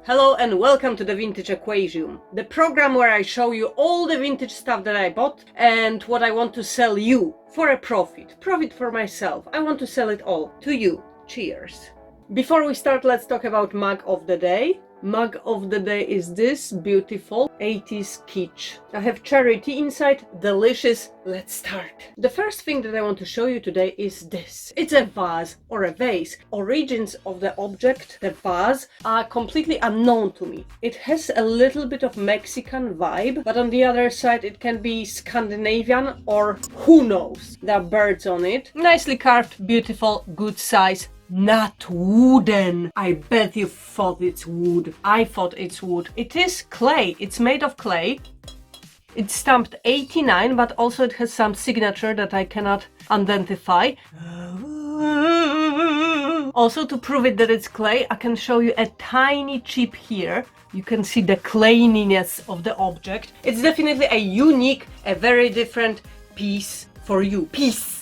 Hello and welcome to the Vintage Equation, the program where I show you all the vintage stuff that I bought and what I want to sell you for a profit. Profit for myself. I want to sell it all to you. Cheers. Before we start, let's talk about mug of the day. Mug of the day is this beautiful 80s kitsch. I have cherry tea inside, delicious. Let's start. The first thing that I want to show you today is this. It's a vase or a vase. Origins of the object, the vase, are completely unknown to me. It has a little bit of Mexican vibe, but on the other side it can be Scandinavian or who knows. There are birds on it. Nicely carved, beautiful, good size. Not wooden. I bet you thought it's wood. I thought it's wood. It is clay. It's made of clay. It's stamped 89, but also it has some signature that I cannot identify. Also, to prove it that it's clay, I can show you a tiny chip here. You can see the clayiness of the object. It's definitely a unique, a very different piece for you. Piece.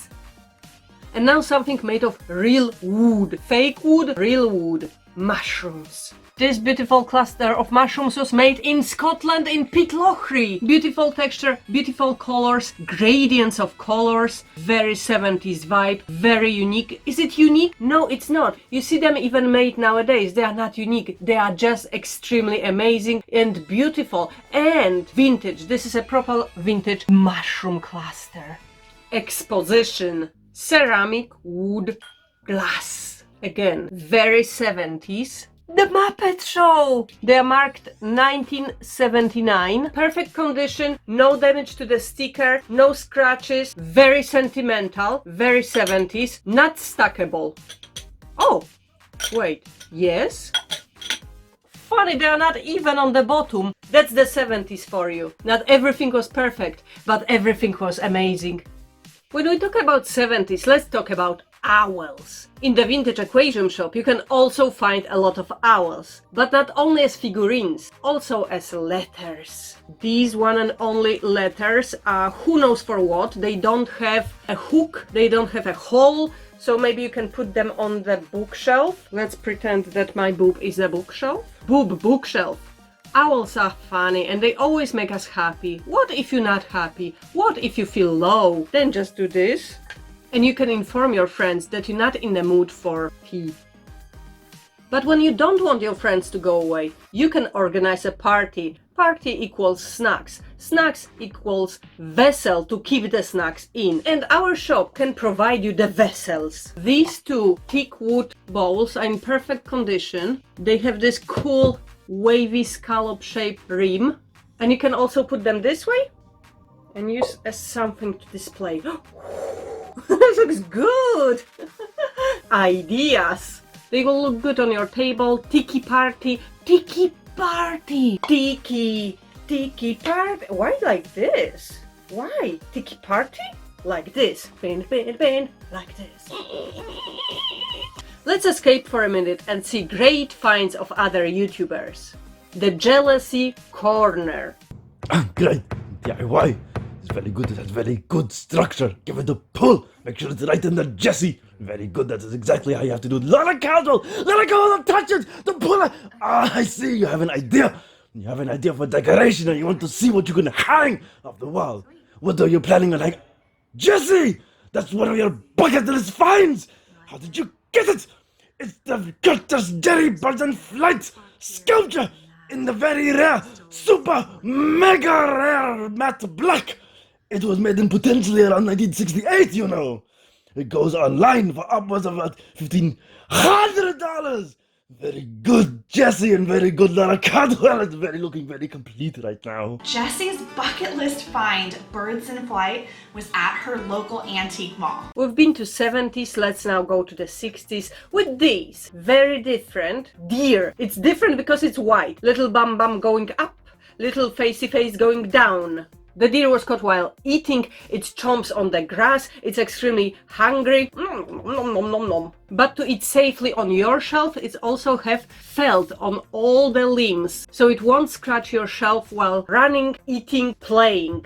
And now something made of real wood. Fake wood, real wood. Mushrooms. This beautiful cluster of mushrooms was made in Scotland in Pitlochry. Beautiful texture, beautiful colors, gradients of colors. Very 70s vibe, very unique. Is it unique? No, it's not. You see them even made nowadays. They are not unique. They are just extremely amazing and beautiful and vintage. This is a proper vintage mushroom cluster. Exposition. Ceramic, wood, glass. Again, very 70s. The Muppet Show! They are marked 1979. Perfect condition, no damage to the sticker, no scratches. Very sentimental, very 70s. Not stackable. Oh, wait, yes? Funny, they are not even on the bottom. That's the 70s for you. Not everything was perfect, but everything was amazing. When we talk about 70s, let's talk about owls. In the Vintage Equation shop you can also find a lot of owls, but not only as figurines, also as letters. These one and only letters are who knows for what. They don't have a hook, they don't have a hole, so maybe you can put them on the bookshelf. Let's pretend that my boob is a bookshelf. Bookshelf. Owls are funny and they always make us happy. What if you're not happy? What if you feel low? Then just do this and you can inform your friends that you're not in the mood for tea. But when you don't want your friends to go away, you can organize a party. Party equals snacks. Snacks equals vessel to keep the snacks in. And our shop can provide you the vessels. These two teak wood bowls are in perfect condition. They have this cool wavy scallop shaped rim, and you can also put them this way and use as something to display. This looks good. Ideas. They will look good on your table. Tiki party. Tiki party. Tiki party. Why like this? Why tiki party? Like this. Bend, like this. Let's escape for a minute and see great finds of other YouTubers. The Jealousy Corner. Great DIY. It's very good. It has very good structure. Give it a pull. Make sure it's right in the Jessie. Very good. That is exactly how you have to do it. Let it Caldwell. Let it go. Don't touch it. Don't pull it. I see. You have an idea. You have an idea for decoration and you want to see what you can hang off the wall. What are you planning on hanging? Jessie! That's one of your bucket list finds. How did you get it? It's the Curtis Jerry Burton Flight sculpture in the very rare, super, mega rare matte black. It was made in potentially around 1968, you know. It goes online for upwards of about $1,500. Very good, Jessie, and very good, Lara Caldwell. It's looking very complete right now. Jessie's bucket list find, Birds in Flight, was at her local antique mall. We've been to 70s, let's now go to the 60s with these. Very different. Deer. It's different because it's white. Little bum going up, little facey face going down. The deer was caught while eating its chomps on the grass. It's extremely hungry. But to eat safely on your shelf, it also have felt on all the limbs, so it won't scratch your shelf while running, eating, playing.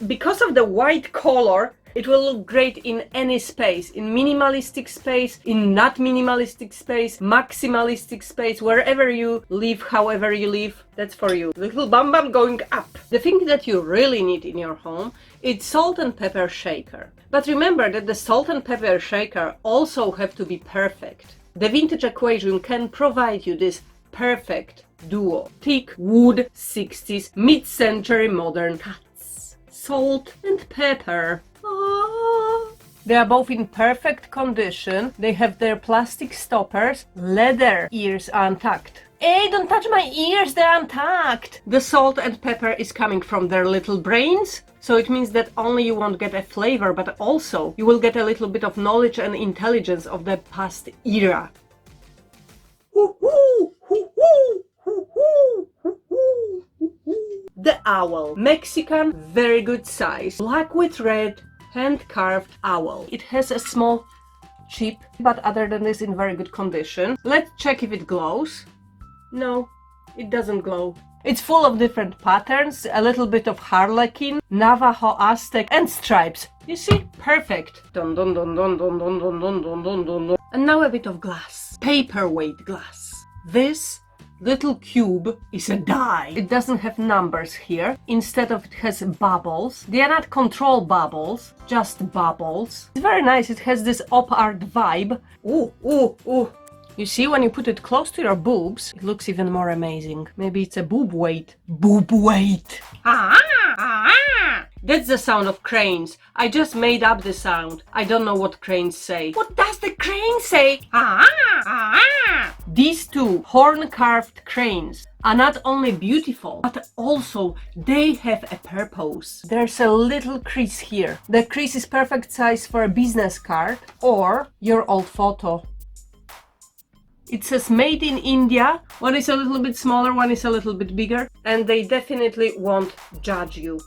Because of the white color, It will look great in any space, in minimalistic space, in not minimalistic space, maximalistic space, wherever you live, however you live, that's for you. Little bam bam going up. The thing that you really need in your home is salt and pepper shaker. But remember that the salt and pepper shaker also have to be perfect. The vintage equation can provide you this perfect duo. Thick wood 60s mid-century modern cuts. Salt and pepper. Ah. They are both in perfect condition. They have their plastic stoppers. Leather ears are intact. Hey, don't touch my ears, they're intact! The salt and pepper is coming from their little brains. So it means that only you won't get a flavor, but also you will get a little bit of knowledge and intelligence of the past era. The owl. Mexican, very good size. Black with red, hand-carved owl. It has a small chip, but other than this in very good condition. Let's check if it glows. No, it doesn't glow. It's full of different patterns, a little bit of harlequin, Navajo, Aztec, and stripes. You see? Perfect. Dun dun dun dun dun dun dun dun dun dun dun dun. And now a bit of glass. Paperweight glass. This little cube is a die. It doesn't have numbers here. Instead of it has bubbles. They are not control bubbles, just bubbles. It's very nice. It has this op art vibe. Ooh, ooh, ooh. You see, when you put it close to your boobs, it looks even more amazing. Maybe it's a boob weight. Boob weight! That's the sound of cranes. I just made up the sound. I don't know what cranes say. What does the crane say? These two horn-carved cranes are not only beautiful, but also they have a purpose. There's a little crease here. The crease is perfect size for a business card or your old photo. It says made in India. One is a little bit smaller, one is a little bit bigger, and they definitely won't judge you.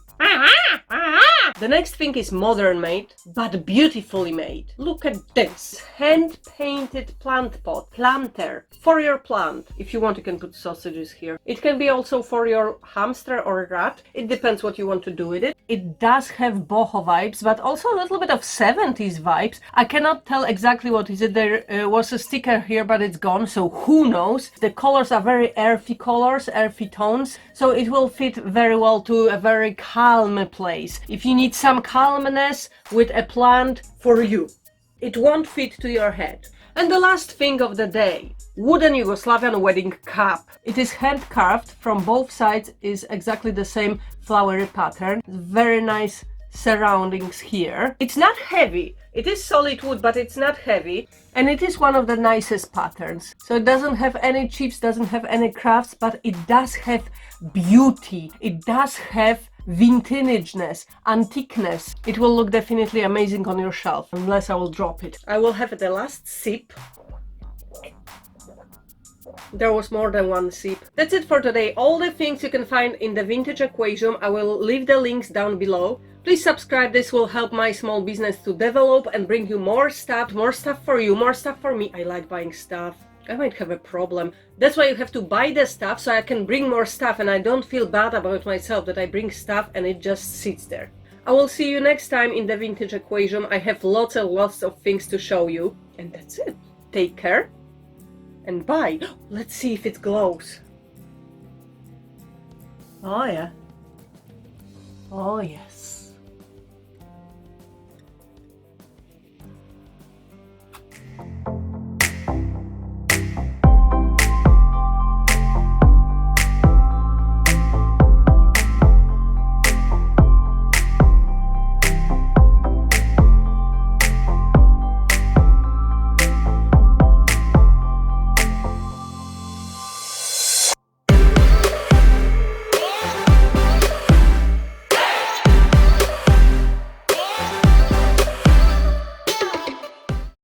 The next thing is modern made, but beautifully made. Look at this. Hand-painted plant pot. Planter. For your plant. If you want, you can put sausages here. It can be also for your hamster or rat. It depends what you want to do with it. It does have boho vibes, but also a little bit of 70s vibes. I cannot tell exactly what is it. There was a sticker here, but it's gone, so who knows? The colors are very earthy colors, earthy tones, so it will fit very well to a very calm place. If you need some calmness with a plant for you, it won't fit to your head. And the last thing of the day, wooden Yugoslavian wedding cup. It is hand carved. From both sides is exactly the same flowery pattern. Very nice surroundings here. It's not heavy. It is solid wood, but it's not heavy. And it is one of the nicest patterns. So it doesn't have any chips, doesn't have any crafts, but it does have beauty. It does have vintageness, antiqueness. It will look definitely amazing on your shelf, unless I will drop it. I will have the last sip. There was more than one sip. That's it for today. All the things you can find in the vintage equation. I will leave the links down below. Please subscribe. This will help my small business to develop and bring you more stuff for you, more stuff for me. I like buying stuff. I might have a problem. That's why you have to buy the stuff so I can bring more stuff, and I don't feel bad about myself that I bring stuff and it just sits there. I will see you next time in the vintage equation. I have lots and lots of things to show you. And that's it. Take care and bye. Let's see if it glows. Oh yeah. Oh yes.